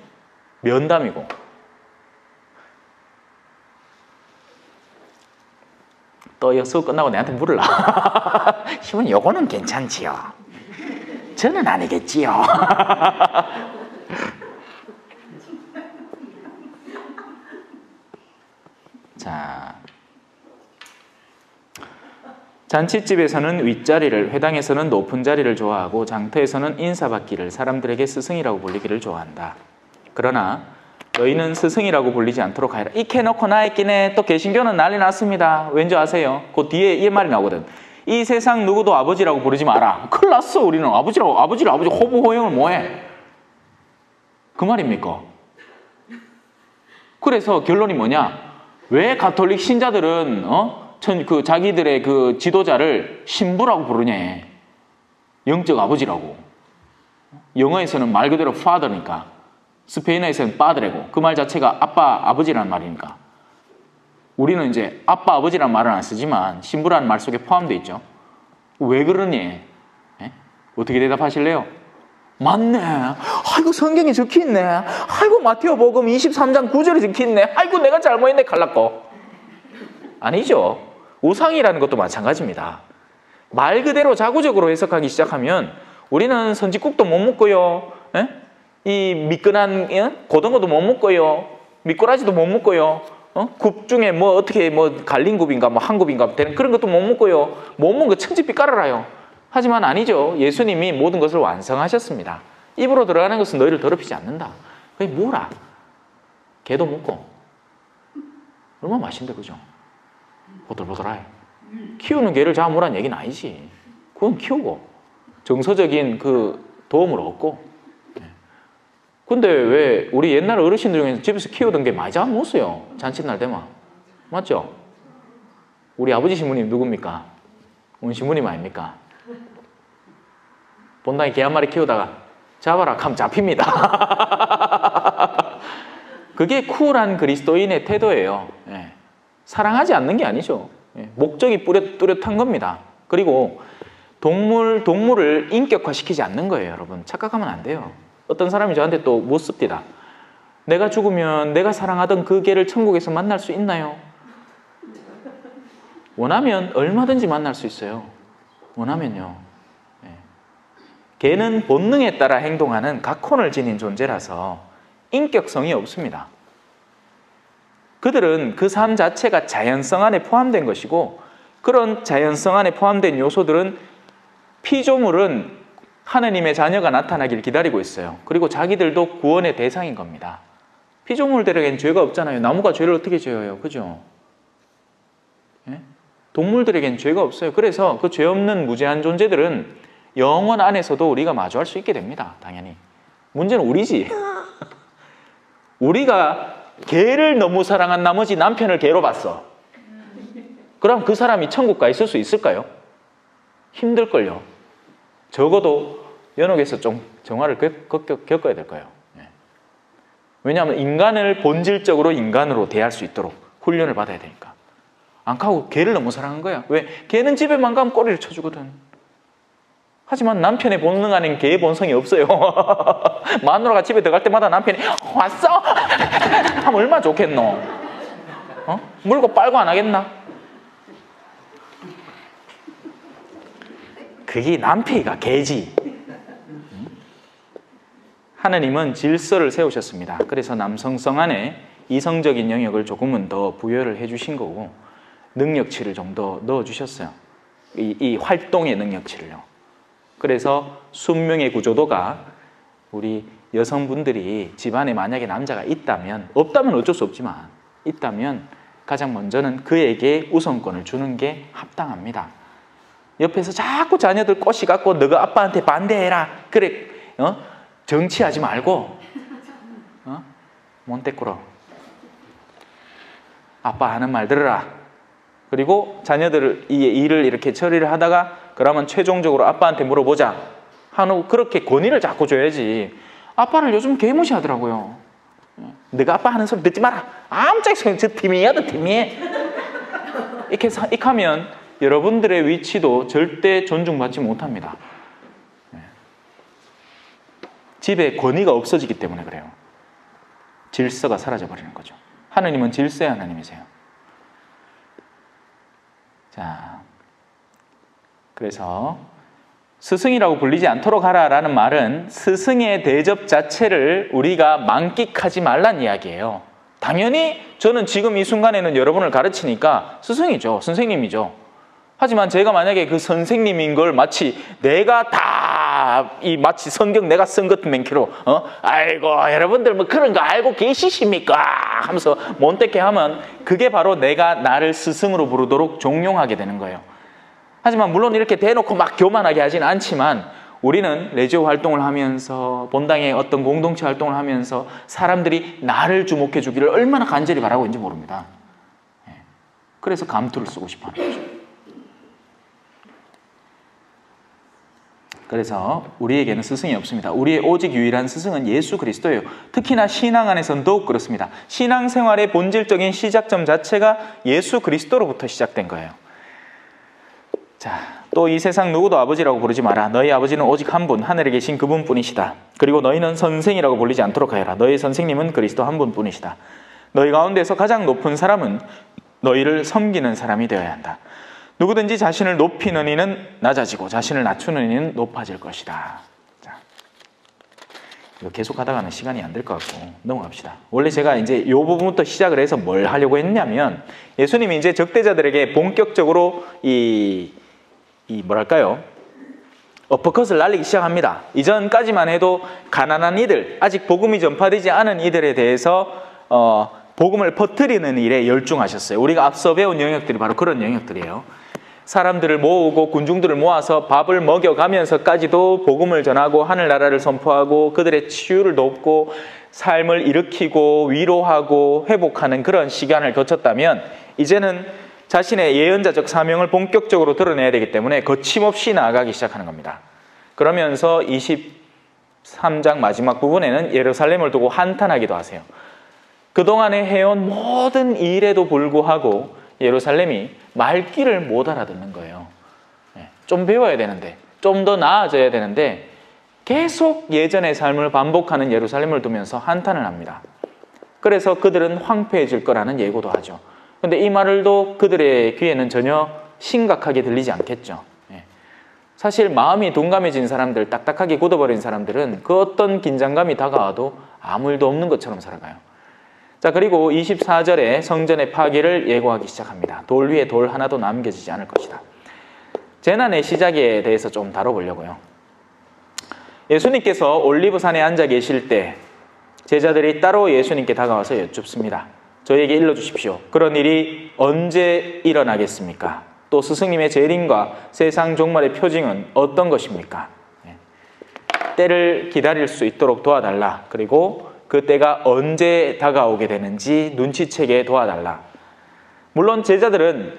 면담이고. 또 수업 끝나고 내한테 물으라. 시부님, 요거는 괜찮지요? 저는 아니겠지요? 잔칫집에서는 윗자리를, 회당에서는 높은 자리를 좋아하고 장터에서는 인사받기를, 사람들에게 스승이라고 불리기를 좋아한다. 그러나 너희는 스승이라고 불리지 않도록 하여라. 이케 놓고 나있기네. 또 개신교는 난리 났습니다. 왠지 아세요? 그 뒤에 이 말이 나오거든. 이 세상 누구도 아버지라고 부르지 마라. 큰일 났어. 우리는 아버지 호부호형을 뭐해? 그 말입니까? 그래서 결론이 뭐냐? 왜 가톨릭 신자들은 자기들의 그 지도자를 신부라고 부르냐? 영적 아버지라고. 영어에서는 말 그대로 father니까. 스페인어에서는 padre고. 그 말 자체가 아빠, 아버지라는 말이니까. 우리는 이제 아빠, 아버지라는 말은 안 쓰지만 신부라는 말 속에 포함되어 있죠. 왜 그러니? 예? 어떻게 대답하실래요? 맞네. 아이고 성경에 적혀있네. 아이고 마태오복음 23장 9절에 적혀있네. 아이고 내가 잘못했네 칼났고. 아니죠. 우상이라는 것도 마찬가지입니다. 말 그대로 자구적으로 해석하기 시작하면 우리는 선지국도 못 먹고요. 예? 이 미끈한 고등어도 못 먹고요. 미꾸라지도 못 먹고요. 굽 중에 뭐 어떻게 뭐 갈림굽인가 뭐 한굽인가 되는 그런 것도 못 먹고요. 못 먹은 거 천지빛 깔아라요. 하지만 아니죠. 예수님이 모든 것을 완성하셨습니다. 입으로 들어가는 것은 너희를 더럽히지 않는다. 그게 뭐라? 개도 먹고. 얼마나 맛있는데 그죠? 보들보들해. 키우는 개를 잡으란 얘기는 아니지. 그건 키우고 정서적인 그 도움을 얻고. 근데 왜 우리 옛날 어르신들 중에서 집에서 키우던 게 많이 잡아먹었어요. 잔칫날 때만. 맞죠? 우리 아버지 신부님 누굽니까? 우리 신부님 아닙니까? 본당에 개 한 마리 키우다가 잡아라 하면 잡힙니다. 그게 쿨한 그리스도인의 태도예요. 예. 사랑하지 않는 게 아니죠. 예. 목적이 뚜렷한 겁니다. 그리고 동물을 인격화시키지 않는 거예요. 여러분 착각하면 안 돼요. 어떤 사람이 저한테 또 묻습니다. 내가 죽으면 내가 사랑하던 그 개를 천국에서 만날 수 있나요? 원하면 얼마든지 만날 수 있어요. 원하면요. 네. 개는 본능에 따라 행동하는 각혼을 지닌 존재라서 인격성이 없습니다. 그들은 그 삶 자체가 자연성 안에 포함된 것이고 그런 자연성 안에 포함된 요소들은 피조물은 하느님의 자녀가 나타나길 기다리고 있어요. 그리고 자기들도 구원의 대상인 겁니다. 피조물들에겐 죄가 없잖아요. 나무가 죄를 어떻게 지어요? 그죠? 예? 동물들에겐 죄가 없어요. 그래서 그 죄 없는 무죄한 존재들은 영원 안에서도 우리가 마주할 수 있게 됩니다. 당연히. 문제는 우리지. 우리가 개를 너무 사랑한 나머지 남편을 개로 봤어. 그럼 그 사람이 천국 가 있을 수 있을까요? 힘들걸요. 적어도 연옥에서 좀 정화를 겪어야 될 거예요. 왜냐하면 인간을 본질적으로 인간으로 대할 수 있도록 훈련을 받아야 되니까. 안 가고 개를 너무 사랑한 거야. 왜? 개는 집에만 가면 꼬리를 쳐주거든. 하지만 남편의 본능 안엔 개의 본성이 없어요. 마누라가 집에 들어갈 때마다 남편이 왔어? 하면 얼마나 좋겠노? 물고 빨고 안 하겠나? 그게 남편이가 개지. 하느님은 질서를 세우셨습니다. 그래서 남성성 안에 이성적인 영역을 조금은 더 부여를 해주신 거고 능력치를 좀 더 넣어주셨어요. 이 활동의 능력치를요. 그래서 숙명의 구조도가 우리 여성분들이 집안에 만약에 남자가 있다면, 없다면 어쩔 수 없지만 있다면 가장 먼저는 그에게 우선권을 주는 게 합당합니다. 옆에서 자꾸 자녀들 꼬시 갖고 너가 아빠한테 반대해라. 그래, 정치하지 말고, 몬테꾸러. 아빠 하는 말 들으라. 그리고 자녀들 이 일을 이렇게 처리를 하다가 그러면 최종적으로 아빠한테 물어보자. 하는 그렇게 권위를 자꾸 줘야지. 아빠를 요즘 개무시하더라고요. 너가 아빠 하는 소리 듣지 마라. 아무짝에 저 팀이야, 너 팀이. 이렇게 하면 여러분들의 위치도 절대 존중받지 못합니다. 집에 권위가 없어지기 때문에 그래요. 질서가 사라져버리는 거죠. 하느님은 질서의 하나님이세요. 자, 그래서 스승이라고 불리지 않도록 하라라는 말은 스승의 대접 자체를 우리가 만끽하지 말란 이야기예요. 당연히 저는 지금 이 순간에는 여러분을 가르치니까 스승이죠. 선생님이죠. 하지만 제가 만약에 그 선생님인 걸 마치 내가 마치 성경 내가 쓴 것 맹키로 아이고 여러분들 뭐 그런 거 알고 계시십니까? 하면서 못되게 하면 그게 바로 내가 나를 스승으로 부르도록 종용하게 되는 거예요. 하지만 물론 이렇게 대놓고 막 교만하게 하지는 않지만 우리는 레지오 활동을 하면서 본당의 어떤 공동체 활동을 하면서 사람들이 나를 주목해 주기를 얼마나 간절히 바라고 있는지 모릅니다. 그래서 감투를 쓰고 싶어 하는 거죠. 그래서 우리에게는 스승이 없습니다. 우리의 오직 유일한 스승은 예수 그리스도예요. 특히나 신앙 안에서는 더욱 그렇습니다. 신앙생활의 본질적인 시작점 자체가 예수 그리스도로부터 시작된 거예요. 자, 또 이 세상 누구도 아버지라고 부르지 마라. 너희 아버지는 오직 한 분, 하늘에 계신 그분뿐이시다. 그리고 너희는 선생이라고 불리지 않도록 하여라. 너희 선생님은 그리스도 한 분뿐이시다. 너희 가운데서 가장 높은 사람은 너희를 섬기는 사람이 되어야 한다. 누구든지 자신을 높이는 이는 낮아지고 자신을 낮추는 이는 높아질 것이다. 자, 이거 계속 하다가는 시간이 안 될 것 같고 넘어갑시다. 원래 제가 이제 이 부분부터 시작을 해서 뭘 하려고 했냐면 예수님이 이제 적대자들에게 본격적으로 뭐랄까요? 어퍼컷을 날리기 시작합니다. 이전까지만 해도 가난한 이들, 아직 복음이 전파되지 않은 이들에 대해서 복음을 퍼뜨리는 일에 열중하셨어요. 우리가 앞서 배운 영역들이 바로 그런 영역들이에요. 사람들을 모으고 군중들을 모아서 밥을 먹여가면서까지도 복음을 전하고 하늘나라를 선포하고 그들의 치유를 돕고 삶을 일으키고 위로하고 회복하는 그런 시간을 거쳤다면 이제는 자신의 예언자적 사명을 본격적으로 드러내야 되기 때문에 거침없이 나아가기 시작하는 겁니다. 그러면서 23장 마지막 부분에는 예루살렘을 두고 한탄하기도 하세요. 그동안에 해온 모든 일에도 불구하고 예루살렘이 말귀를 못 알아듣는 거예요. 좀 배워야 되는데, 좀 더 나아져야 되는데 계속 예전의 삶을 반복하는 예루살렘을 두면서 한탄을 합니다. 그래서 그들은 황폐해질 거라는 예고도 하죠. 그런데 이 말을도 그들의 귀에는 전혀 심각하게 들리지 않겠죠. 사실 마음이 둔감해진 사람들, 딱딱하게 굳어버린 사람들은 그 어떤 긴장감이 다가와도 아무 일도 없는 것처럼 살아가요. 자, 그리고 24절에 성전의 파괴를 예고하기 시작합니다. 돌 위에 돌 하나도 남겨지지 않을 것이다. 재난의 시작에 대해서 좀 다뤄보려고요. 예수님께서 올리브산에 앉아 계실 때 제자들이 따로 예수님께 다가와서 여쭙습니다. 저에게 일러주십시오. 그런 일이 언제 일어나겠습니까? 또 스승님의 재림과 세상 종말의 표징은 어떤 것입니까? 때를 기다릴 수 있도록 도와달라. 그리고 그 때가 언제 다가오게 되는지 눈치채게 도와달라. 물론 제자들은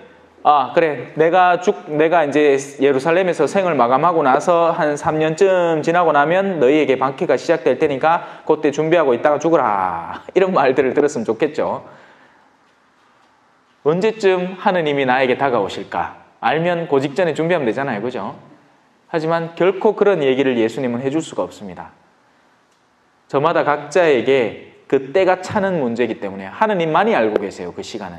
그래 내가 이제 예루살렘에서 생을 마감하고 나서 한 3년쯤 지나고 나면 너희에게 박해가 시작될 테니까 그때 준비하고 있다가 죽으라. 이런 말들을 들었으면 좋겠죠. 언제쯤 하느님이 나에게 다가오실까? 알면 그 직전에 준비하면 되잖아요. 그죠? 하지만 결코 그런 얘기를 예수님은 해줄 수가 없습니다. 저마다 각자에게 그 때가 차는 문제이기 때문에 하느님만이 알고 계세요. 그 시간은.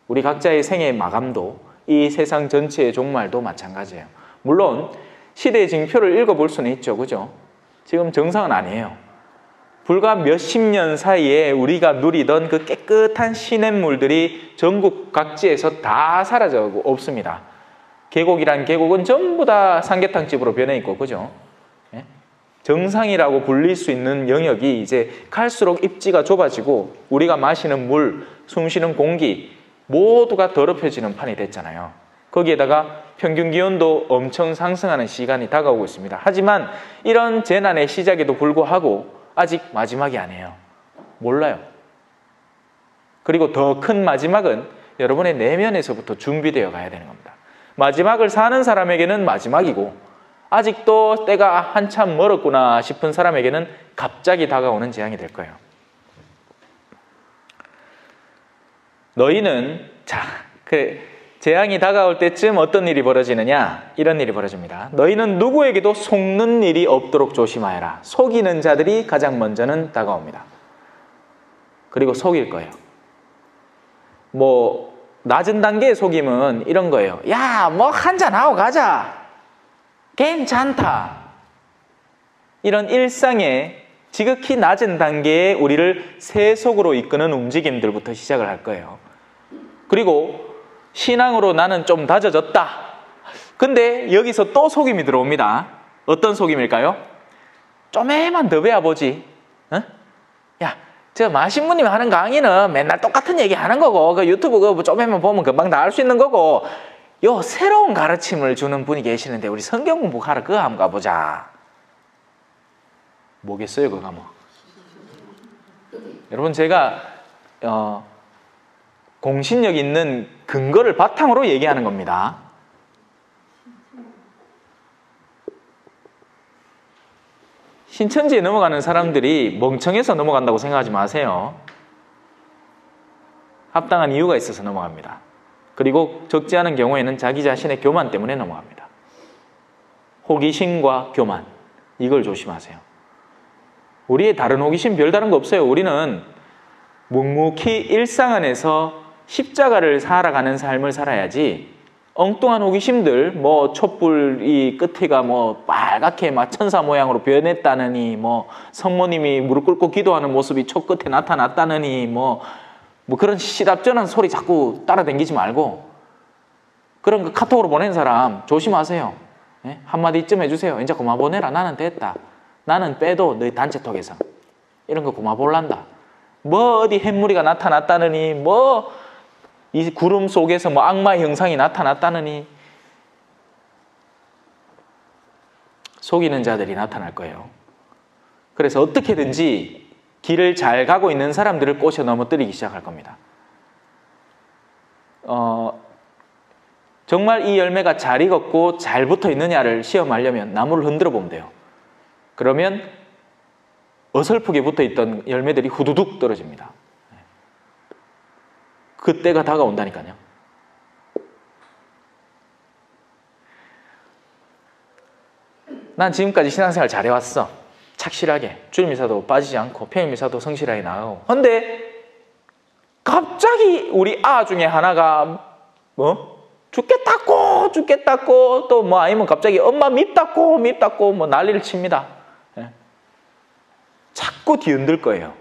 우리 각자의 생의 마감도 이 세상 전체의 종말도 마찬가지예요. 물론 시대의 징표를 읽어볼 수는 있죠. 그죠? 지금 정상은 아니에요. 불과 몇십 년 사이에 우리가 누리던 그 깨끗한 시냇물들이 전국 각지에서 다 사라져가고 없습니다. 계곡이란 계곡은 전부 다 삼계탕집으로 변해 있고, 그죠? 정상이라고 불릴 수 있는 영역이 이제 갈수록 입지가 좁아지고 우리가 마시는 물, 숨쉬는 공기 모두가 더럽혀지는 판이 됐잖아요. 거기에다가 평균 기온도 엄청 상승하는 시간이 다가오고 있습니다. 하지만 이런 재난의 시작에도 불구하고 아직 마지막이 아니에요. 몰라요. 그리고 더 큰 마지막은 여러분의 내면에서부터 준비되어 가야 되는 겁니다. 마지막을 사는 사람에게는 마지막이고 아직도 때가 한참 멀었구나 싶은 사람에게는 갑자기 다가오는 재앙이 될 거예요. 너희는 재앙이 다가올 때쯤 어떤 일이 벌어지느냐? 이런 일이 벌어집니다. 너희는 누구에게도 속는 일이 없도록 조심하여라. 속이는 자들이 가장 먼저는 다가옵니다. 그리고 속일 거예요. 낮은 단계의 속임은 이런 거예요. 야, 한잔하고 가자. 괜찮다. 이런 일상의 지극히 낮은 단계에 우리를 세속으로 이끄는 움직임들부터 시작을 할 거예요. 그리고 신앙으로 나는 좀 다져졌다. 근데 여기서 또 속임이 들어옵니다. 어떤 속임일까요? 좀에만 더 배워보지. 어? 야, 저 마신부님이 하는 강의는 맨날 똑같은 얘기 하는 거고, 그 유튜브 그거 좀에만 보면 금방 다 알 수 있는 거고, 요 새로운 가르침을 주는 분이 계시는데 우리 성경 공부하러 그거 한번 가보자. 뭐겠어요, 그거 뭐? 여러분, 제가 공신력 있는 근거를 바탕으로 얘기하는 겁니다. 신천지에 넘어가는 사람들이 멍청해서 넘어간다고 생각하지 마세요. 합당한 이유가 있어서 넘어갑니다. 그리고 적지 않은 경우에는 자기 자신의 교만 때문에 넘어갑니다. 호기심과 교만, 이걸 조심하세요. 우리의 다른 호기심 별다른 거 없어요. 우리는 묵묵히 일상 안에서 십자가를 살아가는 삶을 살아야지, 엉뚱한 호기심들, 뭐 촛불이 끝에가 뭐 빨갛게 막 천사 모양으로 변했다느니, 뭐 성모님이 무릎 꿇고 기도하는 모습이 촛 끝에 나타났다느니, 뭐 그런 시답전한 소리 자꾸 따라다니지 말고, 그런 거 카톡으로 보낸 사람 조심하세요. 네? 한마디쯤 해주세요. 이제 그만 보내라. 나는 됐다. 나는 빼도 너희 단체톡에서 이런 거 그만 볼란다. 뭐 어디 햇무리가 나타났다느니, 뭐 이 구름 속에서 뭐 악마의 형상이 나타났다느니, 속이는 자들이 나타날 거예요. 그래서 어떻게든지 길을 잘 가고 있는 사람들을 꼬셔 넘어뜨리기 시작할 겁니다. 정말 이 열매가 잘 익었고 잘 붙어 있느냐를 시험하려면 나무를 흔들어 보면 돼요. 그러면 어설프게 붙어 있던 열매들이 후두둑 떨어집니다. 그때가 다가온다니까요. 난 지금까지 신앙생활 잘해왔어. 착실하게 주일미사도 빠지지 않고 평일미사도 성실하게 나가고. 근데 갑자기 우리 아 중에 하나가 죽겠다고 또 뭐 아니면 갑자기 엄마 밉다고 뭐 난리를 칩니다. 자꾸 뒤흔들 거예요.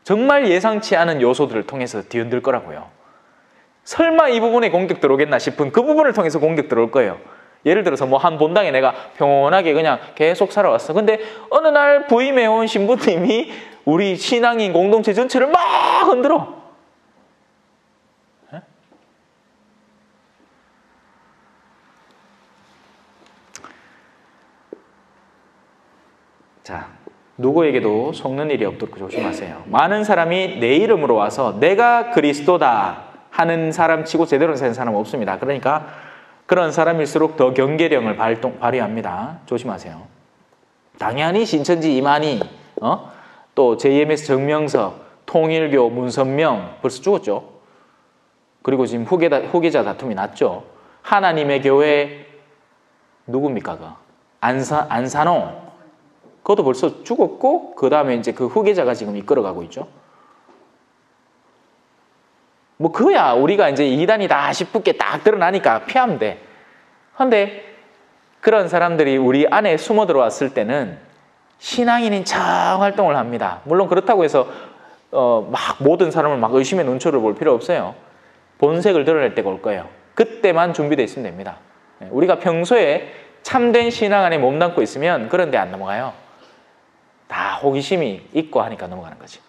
정말 예상치 않은 요소들을 통해서 뒤흔들 거라고요. 설마 이 부분에 공격 들어오겠나 싶은 그 부분을 통해서 공격 들어올 거예요. 예를 들어서 뭐 한 본당에 내가 평온하게 그냥 계속 살아왔어. 근데 어느 날 부임해온 신부님이 우리 신앙인 공동체 전체를 막 흔들어. 자, 누구에게도 속는 일이 없도록 조심하세요. 많은 사람이 내 이름으로 와서 내가 그리스도다 하는 사람 치고 제대로 사는 사람은 없습니다. 그러니까 그런 사람일수록 더 경계령을 발휘합니다. 조심하세요. 당연히 신천지 이만희, 또 JMS 정명석, 통일교 문선명 벌써 죽었죠. 그리고 지금 후계자 다툼이 났죠. 하나님의 교회 누굽니까? 그 안산홍. 그것도 벌써 죽었고, 그 다음에 이제 그 후계자가 지금 이끌어가고 있죠. 뭐 그야 우리가 이제 이단이다 싶게 딱 드러나니까 피하면 돼. 근데 그런 사람들이 우리 안에 숨어 들어왔을 때는 신앙인인 척 활동을 합니다. 물론 그렇다고 해서 막 모든 사람을 막 의심의 눈초리를 볼 필요 없어요. 본색을 드러낼 때가 올 거예요. 그때만 준비되어 있으면 됩니다. 우리가 평소에 참된 신앙 안에 몸담고 있으면 그런 데 안 넘어가요. 다 호기심이 있고 하니까 넘어가는 거지.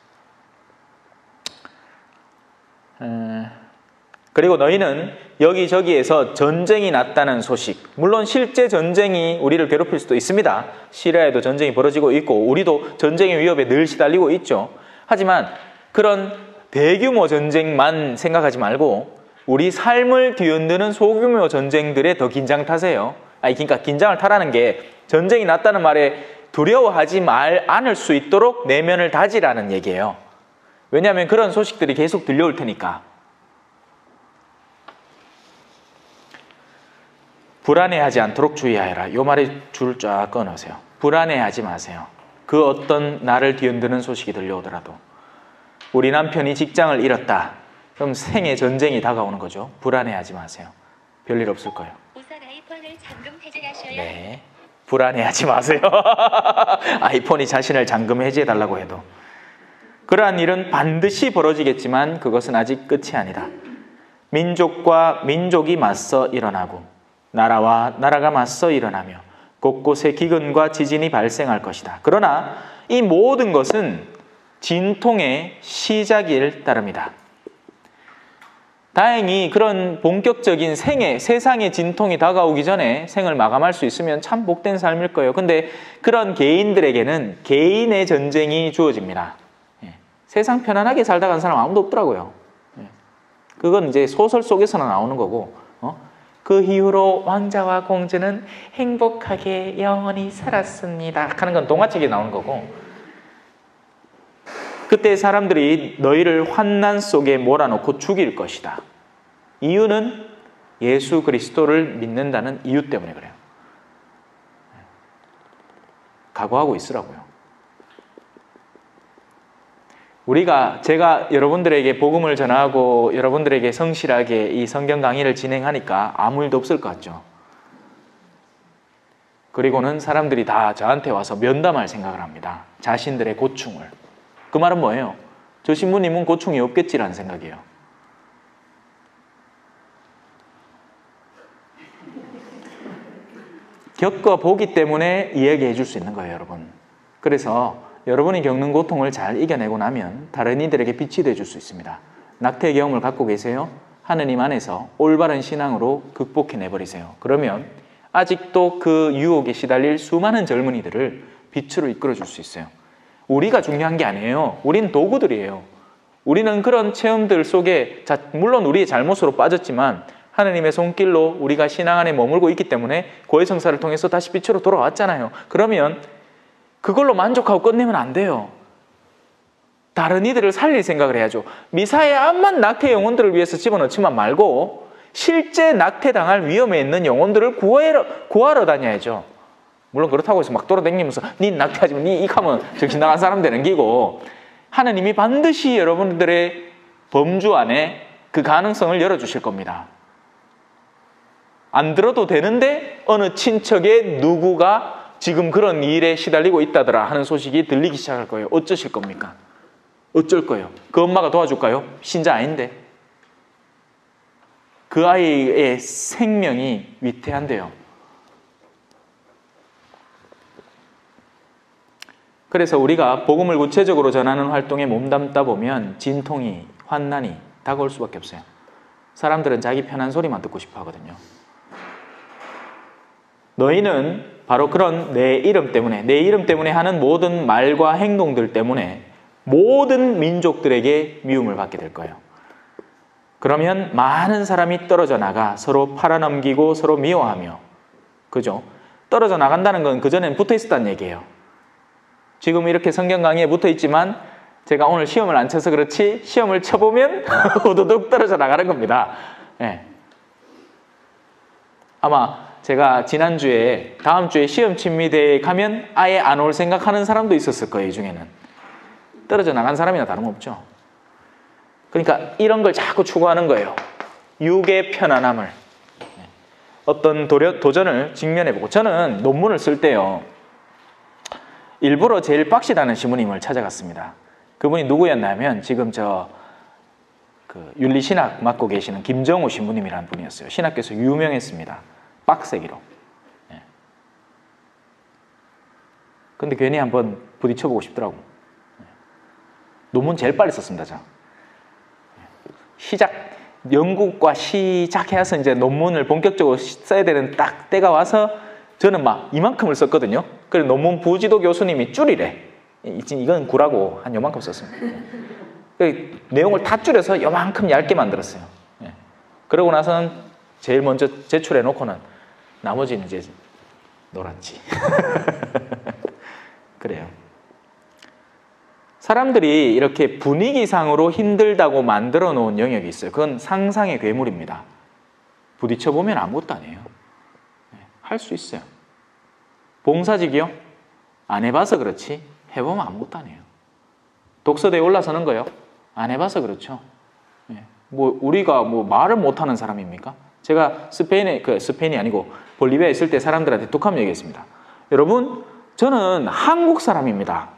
그리고 너희는 여기저기에서 전쟁이 났다는 소식, 물론 실제 전쟁이 우리를 괴롭힐 수도 있습니다. 시리아에도 전쟁이 벌어지고 있고 우리도 전쟁의 위협에 늘 시달리고 있죠. 하지만 그런 대규모 전쟁만 생각하지 말고 우리 삶을 뒤흔드는 소규모 전쟁들에 더 긴장 타세요. 그러니까 긴장을 타라는 게 전쟁이 났다는 말에 두려워하지 않을 수 있도록 내면을 다지라는 얘기예요. 왜냐하면 그런 소식들이 계속 들려올 테니까. 불안해하지 않도록 주의하여라. 이 말에 줄을 쫙 꺼놓으세요. 불안해하지 마세요. 그 어떤 나를 뒤흔드는 소식이 들려오더라도. 우리 남편이 직장을 잃었다. 그럼 생애 전쟁이 다가오는 거죠. 불안해하지 마세요. 별일 없을 거예요. 우선 아이폰을 잠금 해제하셔야. 네, 불안해하지 마세요. 아이폰이 자신을 잠금 해제해달라고 해도. 그러한 일은 반드시 벌어지겠지만 그것은 아직 끝이 아니다. 민족과 민족이 맞서 일어나고 나라와 나라가 맞서 일어나며 곳곳에 기근과 지진이 발생할 것이다. 그러나 이 모든 것은 진통의 시작일 따릅니다. 다행히 그런 본격적인 세상의 진통이 다가오기 전에 생을 마감할 수 있으면 참 복된 삶일 거예요. 근데 그런 개인들에게는 개인의 전쟁이 주어집니다. 세상 편안하게 살다 간 사람 아무도 없더라고요. 그건 이제 소설 속에서나 나오는 거고, 그 이후로 왕자와 공주는 행복하게 영원히 살았습니다 하는 건 동화책에 나오는 거고, 그때 사람들이 너희를 환난 속에 몰아넣고 죽일 것이다. 이유는 예수 그리스도를 믿는다는 이유 때문에 그래요. 각오하고 있으라고요. 제가 여러분들에게 복음을 전하고 여러분들에게 성실하게 이 성경 강의를 진행하니까 아무 일도 없을 것 같죠. 그리고는 사람들이 다 저한테 와서 면담할 생각을 합니다. 자신들의 고충을. 그 말은 뭐예요? 저 신부님은 고충이 없겠지라는 생각이에요. 겪어보기 때문에 이야기해 줄 수 있는 거예요, 여러분. 그래서 여러분이 겪는 고통을 잘 이겨내고 나면 다른 이들에게 빛이 되어줄 수 있습니다. 낙태의 경험을 갖고 계세요? 하느님 안에서 올바른 신앙으로 극복해내버리세요. 그러면 아직도 그 유혹에 시달릴 수많은 젊은이들을 빛으로 이끌어줄 수 있어요. 우리가 중요한 게 아니에요. 우린 도구들이에요. 우리는 그런 체험들 속에 물론 우리의 잘못으로 빠졌지만 하느님의 손길로 우리가 신앙 안에 머물고 있기 때문에 고해성사를 통해서 다시 빛으로 돌아왔잖아요. 그러면 그걸로 만족하고 끝내면 안 돼요. 다른 이들을 살릴 생각을 해야죠. 미사의 암만 낙태 영혼들을 위해서 집어넣지만 말고 실제 낙태당할 위험에 있는 영혼들을 구하러 다녀야죠. 물론 그렇다고 해서 막 돌아다니면서 니 낙태하지만 니 이카면 정신 나간 사람 되는 기고, 하느님이 반드시 여러분들의 범주 안에 그 가능성을 열어주실 겁니다. 안 들어도 되는데 어느 친척의 누구가 지금 그런 일에 시달리고 있다더라 하는 소식이 들리기 시작할 거예요. 어쩌실 겁니까? 어쩔 거예요? 그 엄마가 도와줄까요? 신자 아닌데. 그 아이의 생명이 위태한데요. 그래서 우리가 복음을 구체적으로 전하는 활동에 몸담다 보면 진통이, 환난이 다가올 수밖에 없어요. 사람들은 자기 편한 소리만 듣고 싶어 하거든요. 너희는 바로 그런 내 이름 때문에 하는 모든 말과 행동들 때문에 모든 민족들에게 미움을 받게 될 거예요. 그러면 많은 사람이 떨어져 나가 서로 팔아넘기고 서로 미워하며, 그죠? 떨어져 나간다는 건 그전엔 붙어 있었다는 얘기예요. 지금 이렇게 성경 강의에 붙어 있지만 제가 오늘 시험을 안 쳐서 그렇지 시험을 쳐보면 후두둑 떨어져 나가는 겁니다. 네. 아마 제가 지난주에 다음 주에 시험 친미대에 가면 아예 안 올 생각하는 사람도 있었을 거예요. 이 중에는 떨어져 나간 사람이나 다름없죠. 그러니까 이런 걸 자꾸 추구하는 거예요. 육의 편안함을, 어떤 도전을 직면해보고. 저는 논문을 쓸 때요, 일부러 제일 빡시다는 신부님을 찾아갔습니다. 그분이 누구였냐면 지금 윤리신학 맡고 계시는 김정우 신부님이라는 분이었어요. 신학교에서 유명했습니다. 빡세기로. 근데 괜히 한번 부딪혀보고 싶더라고. 논문 제일 빨리 썼습니다, 저. 영국과 시작해서 이제 논문을 본격적으로 써야 되는 딱 때가 와서 저는 막 이만큼을 썼거든요. 그래서 논문 부지도 교수님이 줄이래. 이건 구라고 한 요만큼 썼습니다. 내용을 다 줄여서 요만큼 얇게 만들었어요. 그러고 나서는 제일 먼저 제출해 놓고는 나머지는 이제 놀았지. 그래요. 사람들이 이렇게 분위기상으로 힘들다고 만들어 놓은 영역이 있어요. 그건 상상의 괴물입니다. 부딪혀보면 아무것도 아니에요. 할 수 있어요. 봉사직이요? 안 해봐서 그렇지 해보면 아무것도 아니에요. 독서대에 올라서는 거요? 안 해봐서 그렇죠. 우리가 말을 못하는 사람입니까? 제가 스페인이 아니고 볼리비아에 있을 때 사람들한테 독하면 얘기했습니다. 여러분, 저는 한국 사람입니다.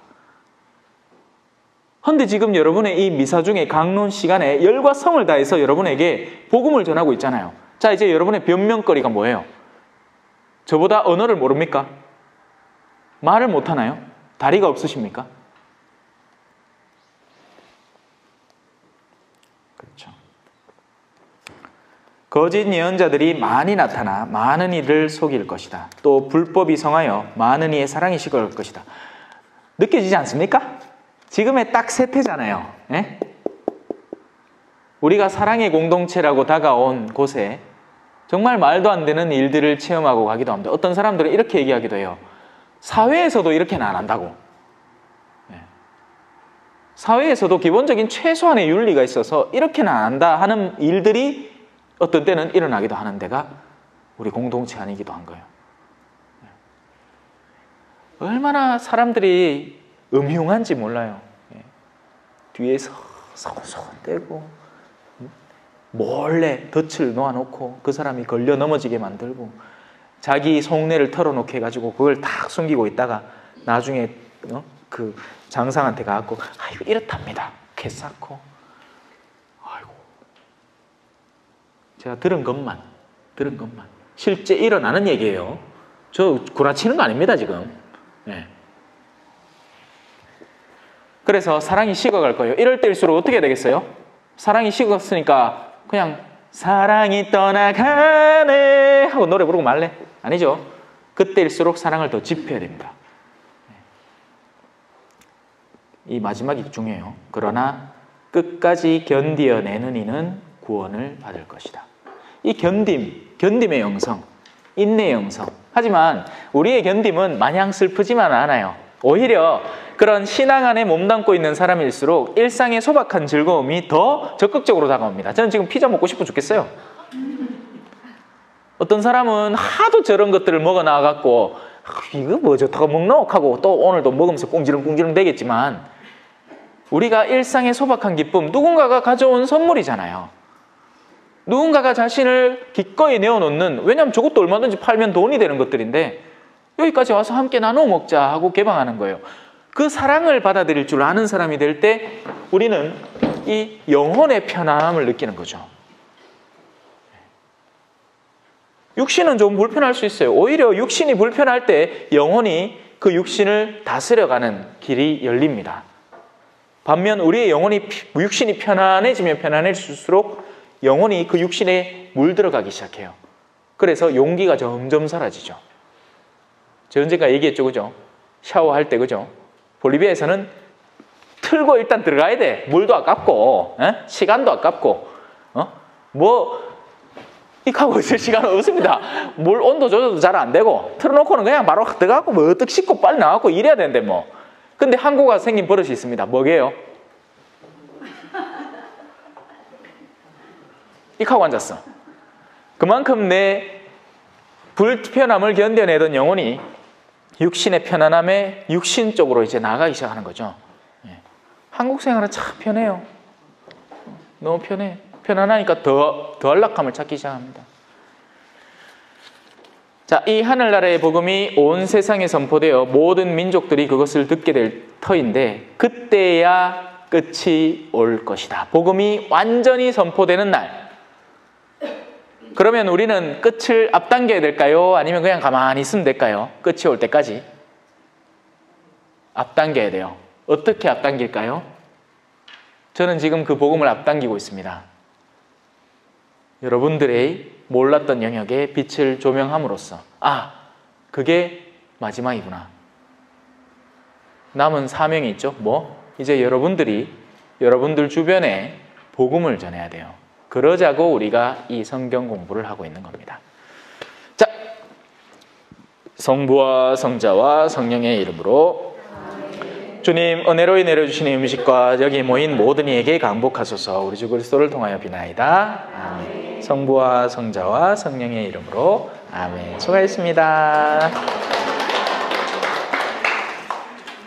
근데 지금 여러분의 이 미사중의 강론 시간에 열과 성을 다해서 여러분에게 복음을 전하고 있잖아요. 자, 이제 여러분의 변명거리가 뭐예요? 저보다 언어를 모릅니까? 말을 못하나요? 다리가 없으십니까? 그렇죠. 거짓 예언자들이 많이 나타나 많은 이를 속일 것이다. 또 불법이 성하여 많은 이의 사랑이 식어갈 것이다. 느껴지지 않습니까? 지금의 딱 세태잖아요. 예? 우리가 사랑의 공동체라고 다가온 곳에 정말 말도 안 되는 일들을 체험하고 가기도 합니다. 어떤 사람들은 이렇게 얘기하기도 해요. 사회에서도 이렇게는 안 한다고. 예. 사회에서도 기본적인 최소한의 윤리가 있어서 이렇게는 안 한다 하는 일들이 어떤 때는 일어나기도 하는 데가 우리 공동체 아니기도 한 거예요. 예. 얼마나 사람들이 음흉한지 몰라요. 예. 뒤에서 서서히 떼고 몰래 덫을 놓아놓고 그 사람이 걸려 넘어지게 만들고 자기 속내를 털어놓게 해가지고 그걸 딱 숨기고 있다가 나중에 그 장상한테 가갖고 아이고 이렇답니다. 개쌓고 아이고 제가 들은 것만 실제 일어나는 얘기예요. 저 구라치는 거 아닙니다 지금. 네. 그래서 사랑이 식어갈 거예요. 이럴 때일수록 어떻게 해야 되겠어요? 사랑이 식었으니까 그냥 사랑이 떠나가네 하고 노래 부르고 말래? 아니죠. 그때일수록 사랑을 더 지펴야 됩니다. 이 마지막이 중요해요. 그러나 끝까지 견디어내는 이는 구원을 받을 것이다. 이 견딤의 영성, 인내의 영성. 하지만 우리의 견딤은 마냥 슬프지만 않아요. 오히려 그런 신앙 안에 몸담고 있는 사람일수록 일상의 소박한 즐거움이 더 적극적으로 다가옵니다. 저는 지금 피자 먹고 싶어 죽겠어요. 어떤 사람은 하도 저런 것들을 먹어 나와갖고 이거 뭐 좋다고 먹노? 하고 또 오늘도 먹으면서 꽁지렁꽁지렁 되겠지만 우리가 일상의 소박한 기쁨, 누군가가 가져온 선물이잖아요. 누군가가 자신을 기꺼이 내어놓는, 왜냐하면 저것도 얼마든지 팔면 돈이 되는 것들인데 여기까지 와서 함께 나눠 먹자 하고 개방하는 거예요. 그 사랑을 받아들일 줄 아는 사람이 될 때 우리는 이 영혼의 편안함을 느끼는 거죠. 육신은 좀 불편할 수 있어요. 오히려 육신이 불편할 때 영혼이 그 육신을 다스려가는 길이 열립니다. 반면 우리의 육신이 편안해지면 편안해질수록 영혼이 그 육신에 물들어가기 시작해요. 그래서 용기가 점점 사라지죠. 제가 언젠가 얘기했죠, 그죠? 샤워할 때, 그죠? 볼리비아에서는 틀고 일단 들어가야 돼. 물도 아깝고, 시간도 아깝고, 이렇게 하고 있을 시간은 없습니다. 물 온도 조절도 잘 안 되고, 틀어놓고는 그냥 바로 들어가고, 어떻게 씻고 빨리 나가고 이래야 되는데, 뭐. 근데 한국 와서 생긴 버릇이 있습니다. 뭐게요? 이렇게 하고 앉았어. 그만큼 내 불편함을 견뎌내던 영혼이 육신의 편안함에 육신 쪽으로 이제 나가기 시작하는 거죠. 한국 생활은 참 편해요. 너무 편해. 편안하니까 더 안락함을 찾기 시작합니다. 자, 이 하늘나라의 복음이 온 세상에 선포되어 모든 민족들이 그것을 듣게 될 터인데 그때야 끝이 올 것이다. 복음이 완전히 선포되는 날. 그러면 우리는 끝을 앞당겨야 될까요? 아니면 그냥 가만히 있으면 될까요? 끝이 올 때까지. 앞당겨야 돼요. 어떻게 앞당길까요? 저는 지금 그 복음을 앞당기고 있습니다. 여러분들의 몰랐던 영역에 빛을 조명함으로써 그게 마지막이구나. 남은 사명이 있죠. 이제 여러분들 주변에 복음을 전해야 돼요. 그러자고 우리가 이 성경 공부를 하고 있는 겁니다. 자, 성부와 성자와 성령의 이름으로 주님 은혜로이 내려주시는 음식과 여기 모인 모든 이에게 강복하소서. 우리 주 그리스도를 통하여 비나이다. 아멘. 성부와 성자와 성령의 이름으로 아멘. 수고하셨습니다.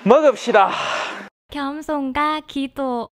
먹읍시다. 겸손과 기도.